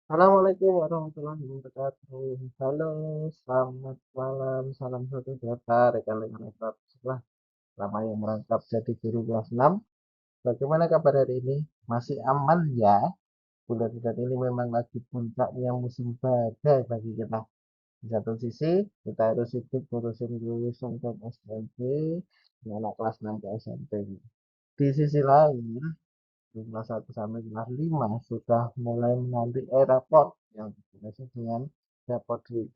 Assalamualaikum warahmatullahi wabarakatuh. Halo, selamat malam, salam satu sejahtera rekan-rekan Ekrat setelah lama yang merangkap jadi guru kelas 6. Bagaimana kabar hari ini? Masih aman ya? Bulan-bulan ini memang lagi puncaknya musim badai bagi kita. Di satu sisi, kita harus sibuk ngurusin lulusan ke SMP, di anak kelas 6 ke SMP. Di sisi lain, di kelas 1 sampai kelas 5 sudah mulai menanti era rapot yang dijelaskan dengan rapot jadi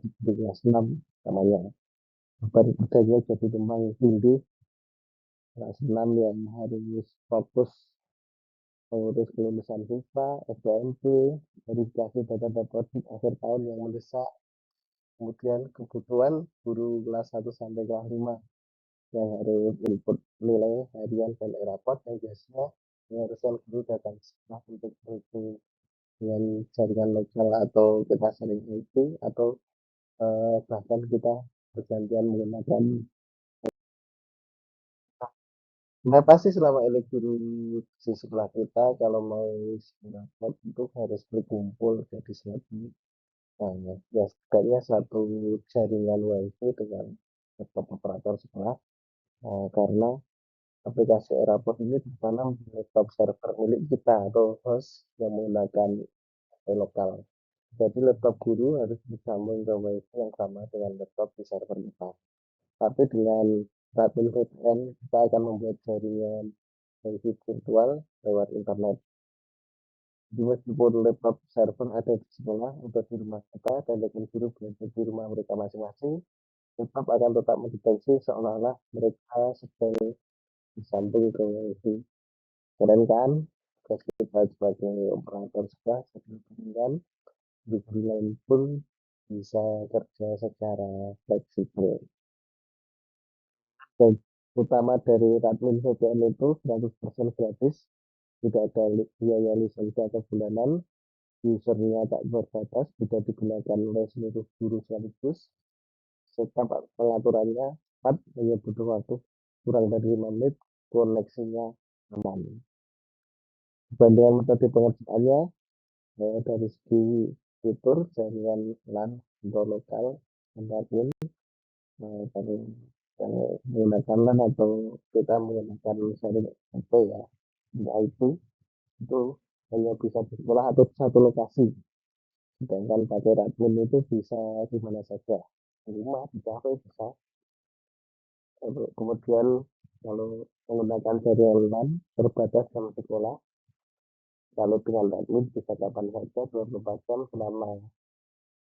di kelas 6 namanya baru kerjanya jadi tumpang tindih kelas 6 yang harus fokus mengurus kelulusan siswa, SBMP, verifikasi data-data di akhir tahun yang mendesak, kemudian kebutuhan guru kelas 1 sampai kelas 5 yang harus input nilai harian dan rapot yang biasanya mengharuskan guru datang sekolah untuk berhubung dengan jaringan lokal atau kita sering itu atau bahkan kita bergantian menggunakan. Nah, pasti selama ini guru di sekolah kita kalau mau rapat itu harus berkumpul jadi satu. Ya setidaknya satu jaringan WiFi dengan laptop operator sekolah. Karena aplikasi Erapos ini ditanam di laptop server milik kita atau host yang menggunakan HP lokal. Jadi laptop guru harus disambung ke WiFi yang sama dengan laptop di server kita. Tapi dengan Rapin VPN kita akan membuat jaringan WiFi virtual lewat internet. Jadi meskipun laptop server ada di sekolah atau di rumah kita dan rekan guru belajar di rumah mereka masing-masing, laptop akan tetap mendeteksi seolah-olah mereka sedang disambung ke WiFi. Keren kan? Tugas kita sebagai operator sekolah jadi kan guru lain pun bisa kerja secara fleksibel. Dan utama dari Radmin VPN itu 100% gratis, tidak ada biaya lisensi atau bulanan, usernya tak terbatas, bisa digunakan oleh seluruh guru sekaligus. Setiap pengaturannya cepat, hanya butuh waktu kurang dari 5 menit, koneksinya aman. Dibandingkan metode pengerjaannya, dari segi fitur jaringan LAN atau lokal apapun, kalau yang menggunakan LAN atau kita menggunakan jaringan HP ya, entah itu hanya bisa di sekolah atau di satu lokasi. Sedangkan pakai Radmin itu bisa di mana saja, di rumah, di kafe bisa. Kemudian kalau menggunakan jaringan LAN terbatas sama sekolah, kalau dengan Radmin bisa kapan saja 24 jam selama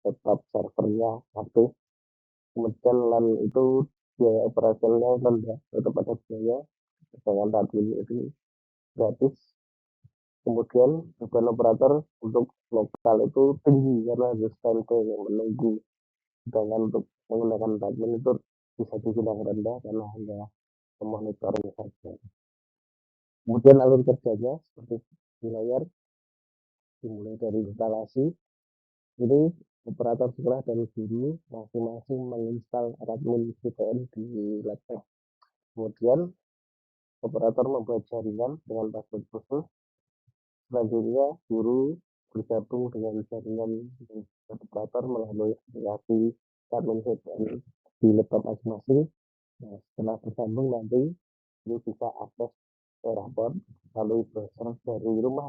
tetap servernya aktif. Kemudian LAN itu biaya operasionalnya rendah, tetap ada biaya. Dengan Radmin itu gratis. Kemudian beban operator untuk lokal itu tinggi karena harus standby yang menunggu. Sedangkan untuk menggunakan Radmin itu bisa dibilang rendah karena hanya memonitoring saja. Kemudian alur kerjanya seperti di layar dimulai dari instalasi. Ini operator sekolah dan guru masing-masing menginstal Radmin VPN di laptop. Kemudian operator membuat jaringan dengan password khusus. Selanjutnya guru bergabung dengan jaringan operator melalui aplikasi Radmin VPN di laptop masing-masing. Nah, setelah tersambung nanti ini bisa akses ke rapor melalui browser dari rumah.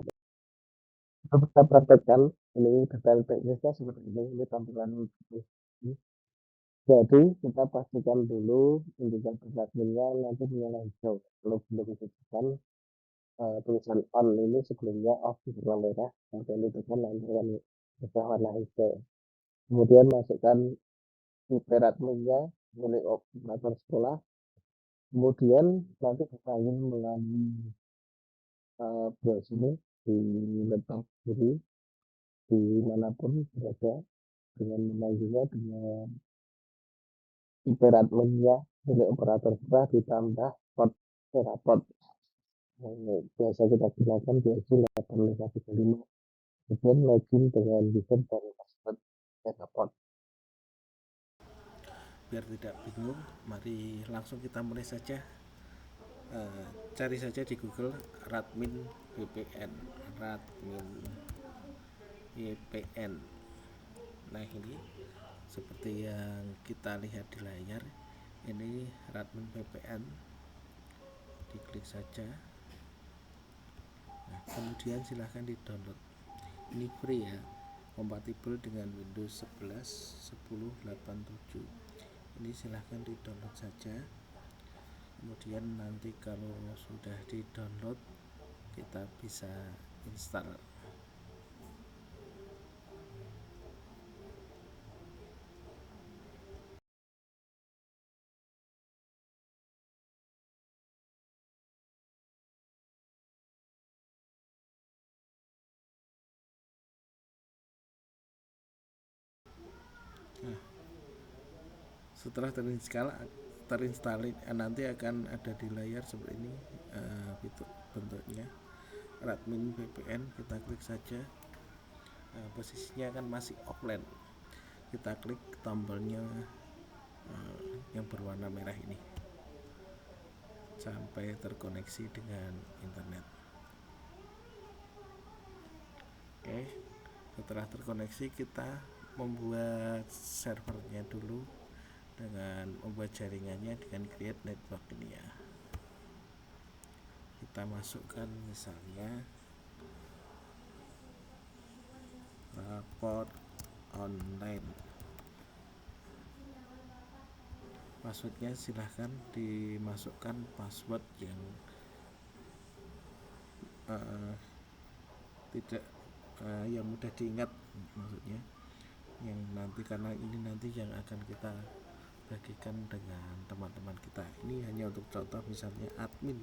Kita praktekkan ini detail teknisnya seperti ini tampilan ini. Jadi kita pastikan dulu indikator adminnya nanti menyala hijau. Kalau belum ditekan tulisan on ini sebelumnya off di warna merah, kemudian ditekan nanti akan berubah warna hijau. Kemudian masukkan IP adminnya milik operator sekolah. Kemudian nanti disalin melalui browser ini di laptop guru dimanapun berada dengan memanggilnya dengan adminnya milik operator sekolah ditambah port raport. Biasa kita gunakan di IC 8535. Kemudian login dengan user dan password raport. biar tidak bingung, mari langsung kita mulai saja. Cari saja di Google Radmin VPN, Radmin VPN. Nah, ini seperti yang kita lihat di layar, ini Radmin VPN. Diklik saja. Nah, kemudian silahkan di download. Ini free ya, kompatibel dengan Windows 11 10.87. Ini silahkan di download saja. Kemudian nanti kalau sudah di download, kita bisa install. Nah, setelah terinstall nanti akan ada di layar seperti ini bentuknya Radmin VPN. Kita klik saja. Posisinya kan masih offline, kita klik tombolnya yang berwarna merah ini sampai terkoneksi dengan internet. Oke, setelah terkoneksi kita membuat servernya dulu dengan membuat jaringannya dengan create network ini ya. Kita masukkan misalnya raport online. Passwordnya silahkan dimasukkan password yang tidak yang mudah diingat, maksudnya yang nanti, karena ini nanti yang akan kita bagikan dengan teman-teman kita. Ini hanya untuk contoh, misalnya admin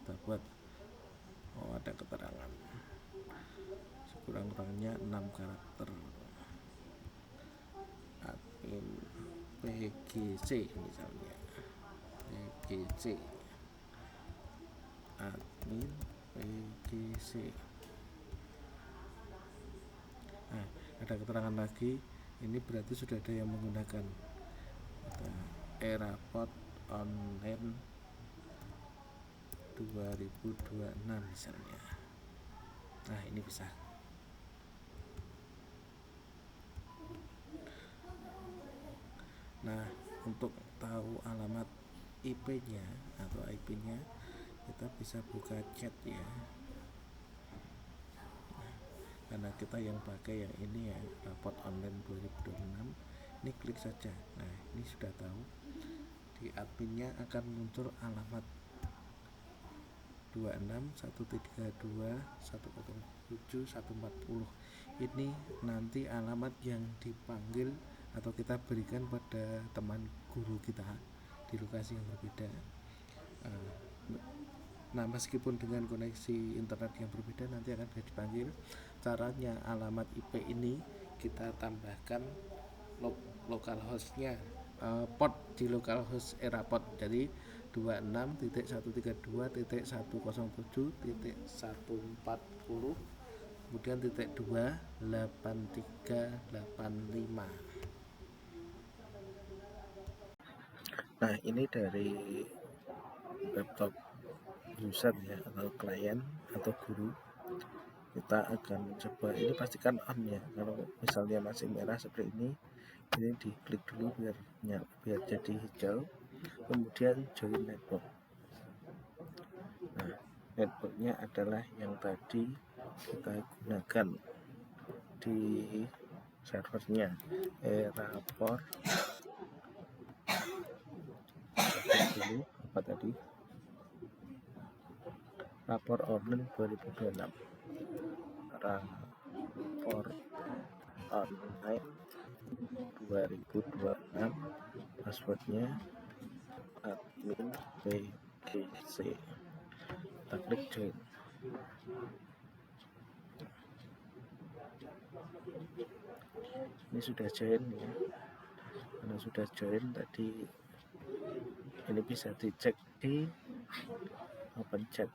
kita buat, ada keterangan sekurang-kurangnya 6 karakter, admin PGC misalnya, PGC admin PGC. Nah, ada keterangan lagi, ini berarti sudah ada yang menggunakan e-raport online 2026 misalnya. Nah, ini bisa. Nah, untuk tahu alamat IP-nya atau IP-nya, kita bisa buka chat ya. Karena kita yang pakai yang ini ya, raport online 2026. Ini klik saja. Nah, ini sudah tahu. Di adminnya akan muncul alamat 26.132.107.140. Ini nanti alamat yang dipanggil atau kita berikan pada teman guru kita di lokasi yang berbeda. Nah, meskipun dengan koneksi internet yang berbeda, nanti akan dipanggil. Caranya, alamat IP ini kita tambahkan localhost-nya, port di localhost ERAPORT. Jadi 26.132.107.140, kemudian titik 2 8385. Nah, ini dari laptop user ya, atau klien atau guru. Kita akan coba, ini pastikan on ya. Kalau misalnya masih merah seperti ini diklik dulu biar jadi hijau, kemudian join network. Nah, networknya adalah yang tadi kita gunakan di servernya, e-raport dulu apa tadi, rapor online 2026, rapor online 2026, passwordnya admin PGC. Kita klik join. Ini sudah join ya. Karena sudah join tadi, ini bisa dicek di open chat.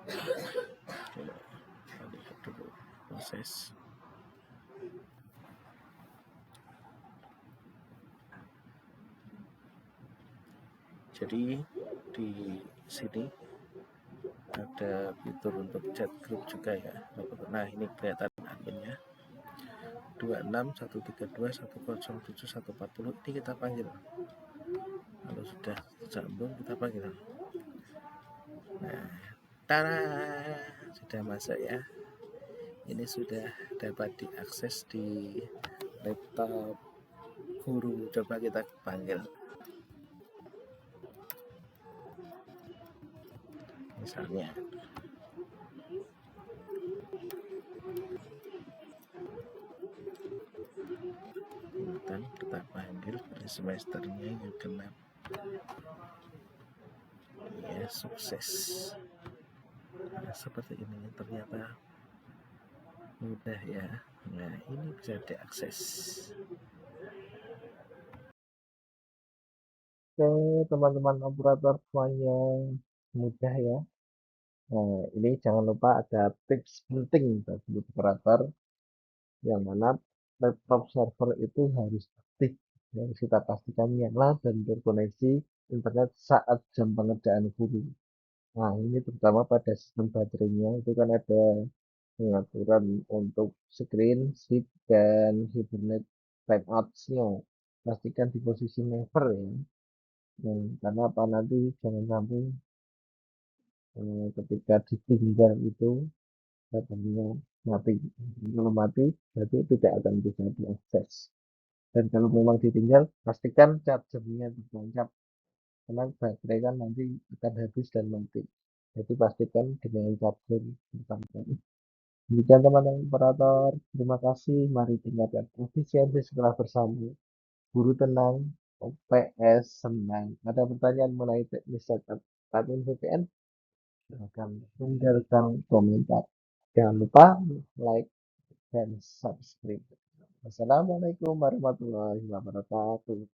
Coba kita lihat dulu proses. Jadi di sini ada fitur untuk chat group juga ya. Nah, ini kelihatan adminnya 2613210740. Ini kita panggil. Kalau sudah tersambung kita panggil. Nah, tada, sudah masuk ya. Ini sudah dapat diakses di laptop guru. Coba kita panggil. Misalnya Intan, kita panggil pada semesternya yang genap. Ya, sukses. Nah, seperti ini ternyata mudah ya. Nah, ini bisa diakses. Oke, teman-teman operator semuanya, mudah ya. Nah, ini jangan lupa ada tips penting bagi operator, yang mana laptop server itu harus aktif. Harus kita pastikan nyala dan terkoneksi internet saat jam pengerjaan guru. Nah, ini terutama pada sistem baterainya itu kan ada pengaturan untuk screen, sleep, dan hibernate timeouts-nya. Pastikan di posisi never ya. Nah, karena apa, nanti jangan sampai ketika ditinggal itu baterainya mati. Kalau mati berarti tidak akan bisa diakses. Dan kalau memang ditinggal, pastikan chargernya ditancap, karena baterai kan nanti akan habis dan mati. Jadi pastikan dengan charger ditancap. Demikian teman-teman operator, terima kasih. Mari tingkatkan efisiensi sekolah bersama. Guru tenang, OPS senang. Ada pertanyaan mengenai teknis setup admin VPN? Silahkan tinggalkan komentar. Jangan lupa like dan subscribe. Wassalamualaikum warahmatullahi wabarakatuh.